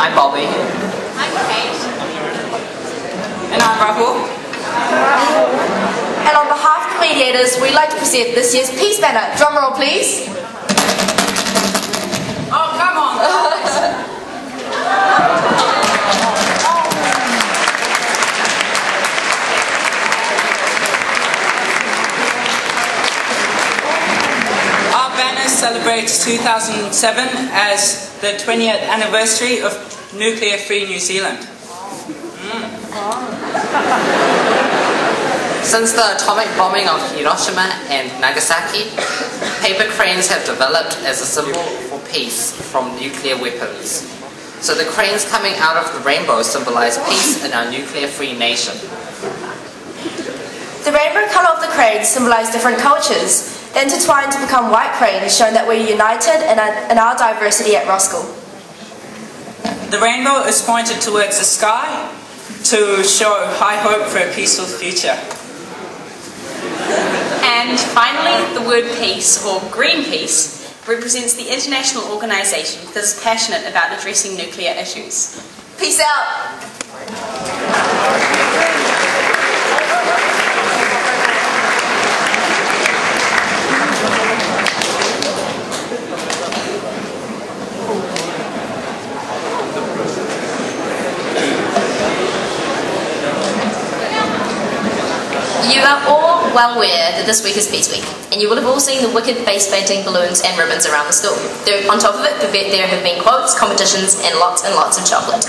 I'm Bobby. I'm Kate. And I'm Rahul. And on behalf of the mediators, we'd like to present this year's Peace Banner. Drum roll, please. Oh, come on, guys. Our banner celebrates 2007 as the 20th anniversary of nuclear-free New Zealand. Since the atomic bombing of Hiroshima and Nagasaki, paper cranes have developed as a symbol for peace from nuclear weapons. So the cranes coming out of the rainbow symbolize peace in our nuclear-free nation. The rainbow colour of the cranes symbolise different cultures. They intertwine to become white cranes, showing that we're united in our diversity at Roskill. The rainbow is pointed towards the sky to show high hope for a peaceful future. And finally, the word peace, or Greenpeace, represents the international organisation that is passionate about addressing nuclear issues. Peace out! You are all well aware that this week is Peace Week, and you will have all seen the wicked face painting, balloons and ribbons around the school. On top of it, there have been quotes, competitions and lots of chocolate.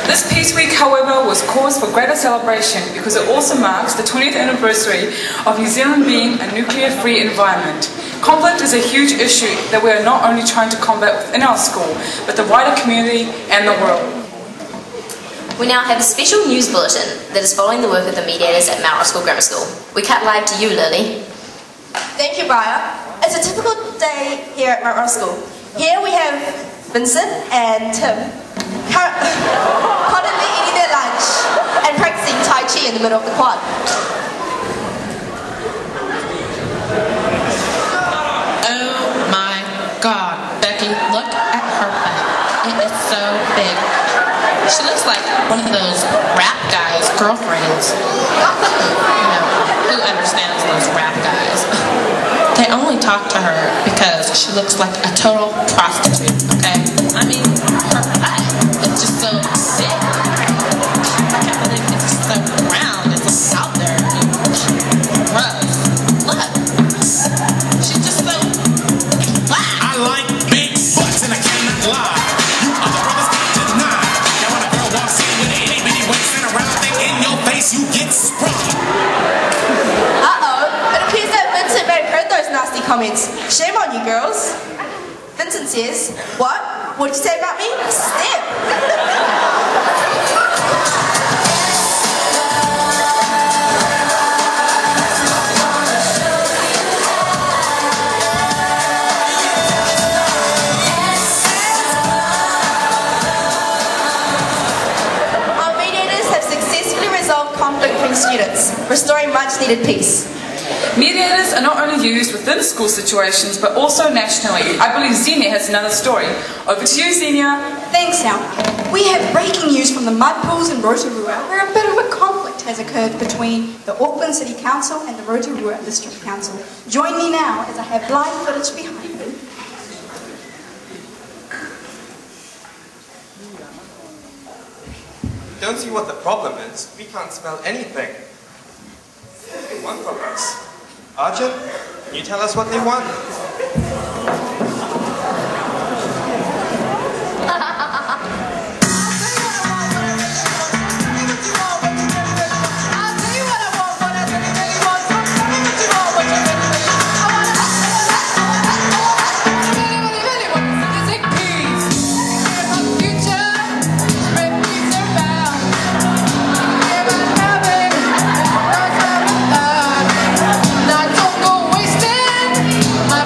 This Peace Week, however, was cause for greater celebration because it also marks the 20th anniversary of New Zealand being a nuclear-free environment. Conflict is a huge issue that we are not only trying to combat within our school, but the wider community and the world. We now have a special news bulletin that is following the work of the mediators at Mount Roskill Grammar School. We cut live to you, Lily. Thank you, Briar. It's a typical day here at Mount Roskill. Here we have Vincent and Tim currently eating their lunch and practicing Tai Chi in the middle of the quad. Oh my God, Becky, look at her butt. It is so big. She looks like one of those rap guys' girlfriends. You know, who understands those rap guys? They only talk to her because she looks like a total prostitute, okay? I mean, her butt is just so sick. I can't believe it's just so round. It's just out there. Gross. Look. She's just so flat. I like big butts and I cannot lie. You other brothers can't deny. Now when a girl walks in with an itty bitty waist and a round thing in your face, you get sprung. Uh-oh, it appears that Vincent may have heard those nasty comments. Shame on you, girls. Vincent says, what? What'd you say about me? Step. Our mediators have successfully resolved conflict between students, restoring much-needed peace. Mediators are not only used within school situations, but also nationally. I believe Xenia has another story. Over to you, Xenia. Thanks, Al. We have breaking news from the mud pools in Rotorua, where a bit of a conflict has occurred between the Auckland City Council and the Rotorua District Council. Join me now as I have live footage behind me. Don't see what the problem is. We can't smell anything. What do they want from us? Arjun, can you tell us what they want? My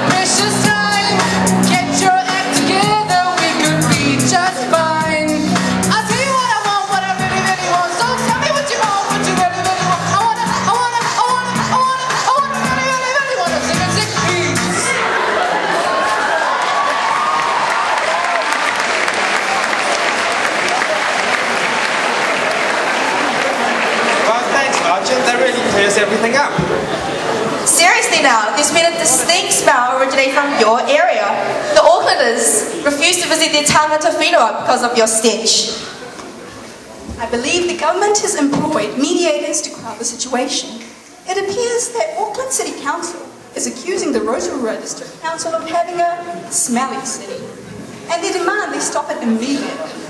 mess everything up. Seriously now, there's been a distinct smell originating from your area. The Aucklanders refuse to visit their tangata whenua because of your stench. I believe the government has employed mediators to quell the situation. It appears that Auckland City Council is accusing the Rotorua District Council of having a smelly city, and they demand they stop it immediately.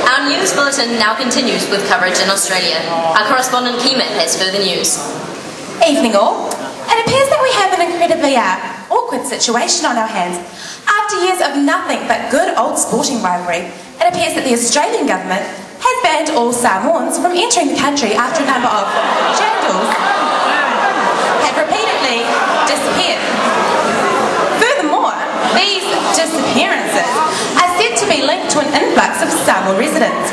Our news bulletin now continues with coverage in Australia. Our correspondent Kima has further news. Evening all. It appears that we have an incredibly awkward situation on our hands. After years of nothing but good old sporting rivalry, it appears that the Australian government has banned all Samoans from entering the country after a number of jackals have repeatedly disappeared. Furthermore, these disappearances are said to be linked to an influx of Samoan residents.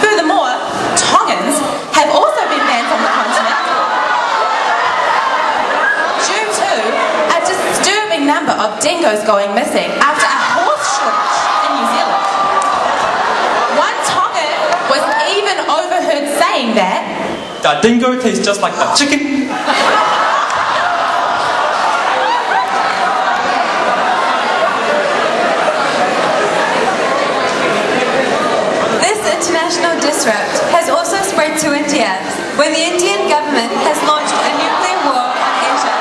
Furthermore, Tongans have also been banned from the continent due to a disturbing number of dingoes going missing after a horse shortage in New Zealand. One Tongan was even overheard saying that That dingo tastes just like a chicken. This international disrupt has also spread to India, where the Indian government has launched a nuclear war on Asia.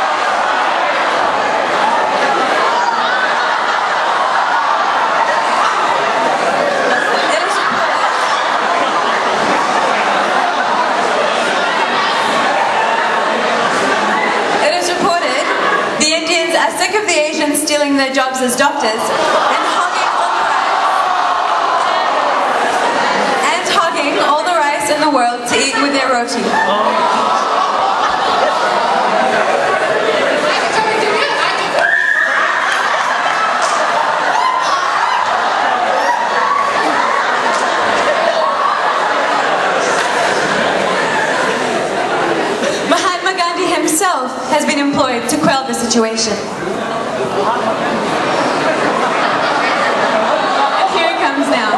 It is reported the Indians are sick of the Asians stealing their jobs as doctors and hogging all the rice in the world to eat with their roti. Mahatma Gandhi himself has been employed to quell the situation. And here it comes now.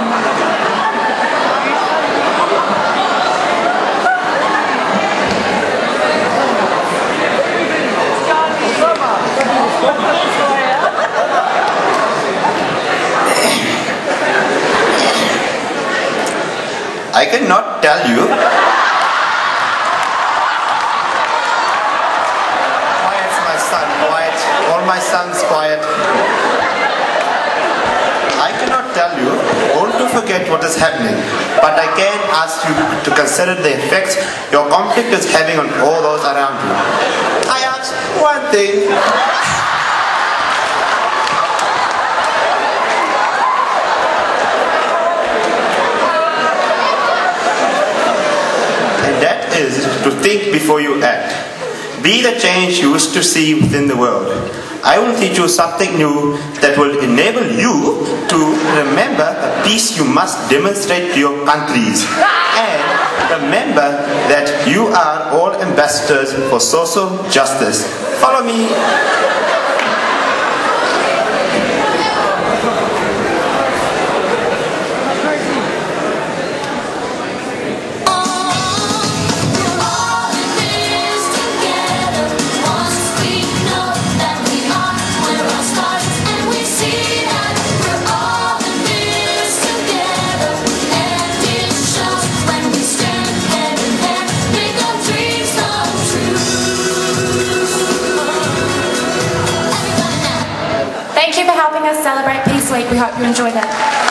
I cannot tell you. Quiet, my son, quiet. All my sons, quiet. I cannot tell you, all to forget what is happening, but I can ask you to consider the effects your conflict is having on all those around you. I ask one thing. Is to think before you act. Be the change you wish to see within the world. I will teach you something new that will enable you to remember a peace you must demonstrate to your countries. And remember that you are all ambassadors for social justice. Follow me. Thank you for helping us celebrate Peace Week. We hope you enjoyed it.